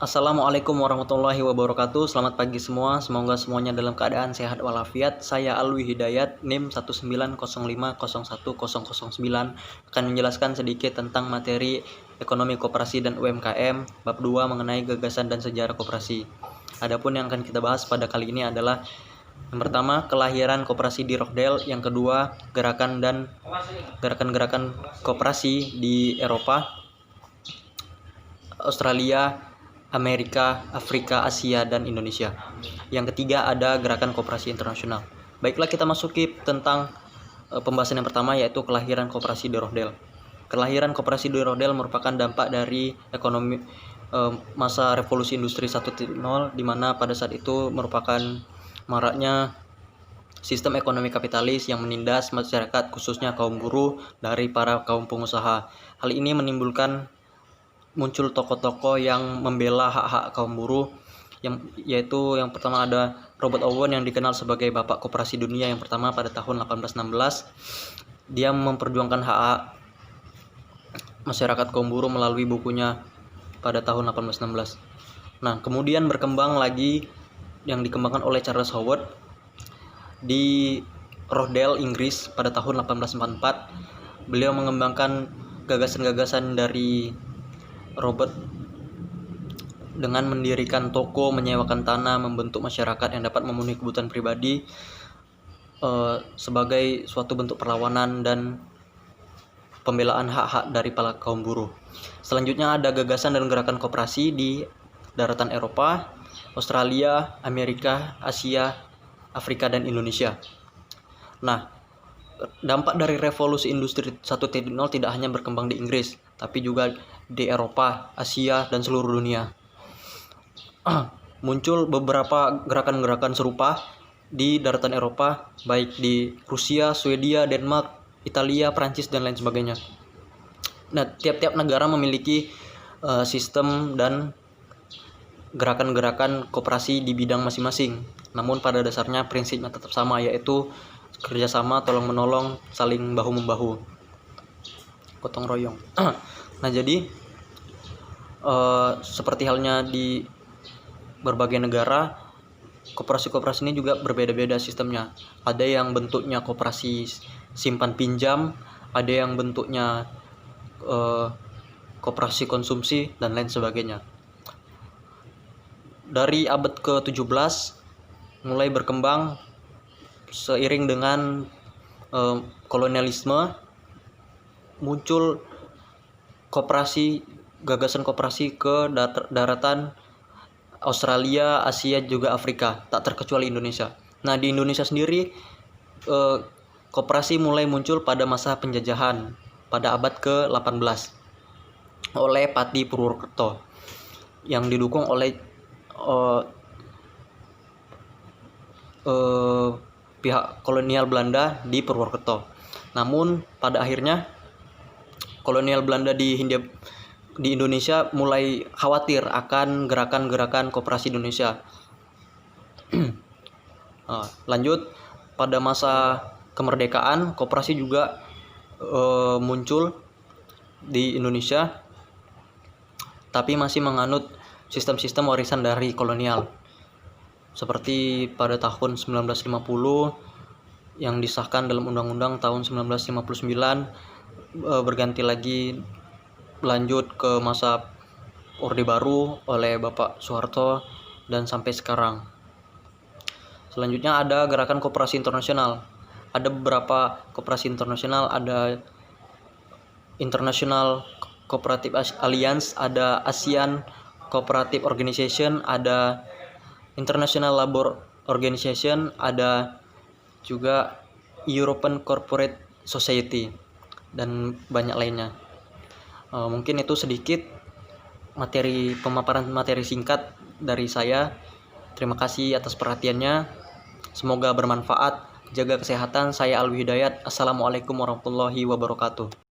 Assalamualaikum warahmatullahi wabarakatuh. Selamat pagi semua. Semoga semuanya dalam keadaan sehat walafiat. Saya Alwi Hidayat, NIM 190501009 akan menjelaskan sedikit tentang materi ekonomi koperasi dan UMKM bab 2 mengenai gagasan dan sejarah koperasi. Adapun yang akan kita bahas pada kali ini adalah yang pertama, kelahiran koperasi di Rochdale. Yang kedua, gerakan-gerakan koperasi di Eropa, Australia, Amerika, Afrika, Asia, dan Indonesia. Yang ketiga ada gerakan koperasi internasional. Baiklah, kita masuki tentang pembahasan yang pertama, yaitu kelahiran koperasi di Rochdale. Kelahiran koperasi di Rochdale merupakan dampak dari ekonomi masa revolusi industri 1.0, di mana pada saat itu merupakan maraknya sistem ekonomi kapitalis yang menindas masyarakat, khususnya kaum buruh, dari para kaum pengusaha. Hal ini menimbulkan muncul tokoh-tokoh yang membela hak-hak kaum buruh, yaitu yang pertama ada Robert Owen yang dikenal sebagai Bapak Koperasi Dunia yang pertama pada tahun 1816. Dia memperjuangkan hak-hak masyarakat kaum buruh melalui bukunya pada tahun 1816. Nah, kemudian berkembang lagi yang dikembangkan oleh Charles Howard di Rochdale, Inggris pada tahun 1844. Beliau mengembangkan gagasan-gagasan dari Robert dengan mendirikan toko, menyewakan tanah, membentuk masyarakat yang dapat memenuhi kebutuhan pribadi sebagai suatu bentuk perlawanan dan pembelaan hak-hak dari para kaum buruh. Selanjutnya ada gagasan dan gerakan koperasi di daratan Eropa, Australia, Amerika, Asia, Afrika, dan Indonesia. Nah, dampak dari revolusi industri 1.0 tidak hanya berkembang di Inggris, tapi juga di Eropa, Asia, dan seluruh dunia. Muncul beberapa gerakan-gerakan serupa di daratan Eropa, baik di Rusia, Swedia, Denmark, Italia, Prancis, dan lain sebagainya. Nah, tiap-tiap negara memiliki sistem dan gerakan-gerakan koperasi di bidang masing-masing. Namun pada dasarnya prinsipnya tetap sama, yaitu kerjasama, tolong-menolong, saling bahu-membahu, gotong royong. Nah, jadi seperti halnya di berbagai negara, koperasi-koperasi ini juga berbeda-beda sistemnya. Ada yang bentuknya koperasi simpan pinjam, ada yang bentuknya koperasi konsumsi, dan lain sebagainya. Dari abad ke-17 mulai berkembang seiring dengan kolonialisme, muncul gagasan koperasi ke daratan Australia, Asia, juga Afrika, tak terkecuali Indonesia. Nah, di Indonesia sendiri koperasi mulai muncul pada masa penjajahan pada abad ke-18 oleh Pati Purwokerto yang didukung oleh pihak kolonial Belanda di Purwokerto. Namun pada akhirnya kolonial Belanda di Indonesia mulai khawatir akan gerakan-gerakan koperasi Indonesia. Lanjut, pada masa kemerdekaan koperasi juga muncul di Indonesia, tapi masih menganut sistem-sistem warisan dari kolonial. Seperti pada tahun 1950 yang disahkan dalam Undang-Undang tahun 1959, berganti lagi lanjut ke masa Orde Baru oleh Bapak Soeharto dan sampai sekarang. Selanjutnya ada gerakan koperasi internasional. Ada beberapa koperasi internasional, ada International Cooperative Alliance, ada ASEAN Cooperative Organization, ada International Labour Organization, ada juga European Corporate Society, dan banyak lainnya. Mungkin itu sedikit pemaparan materi singkat dari saya. Terima kasih atas perhatiannya. Semoga bermanfaat. Jaga kesehatan. Saya Alwi Hidayat. Assalamualaikum warahmatullahi wabarakatuh.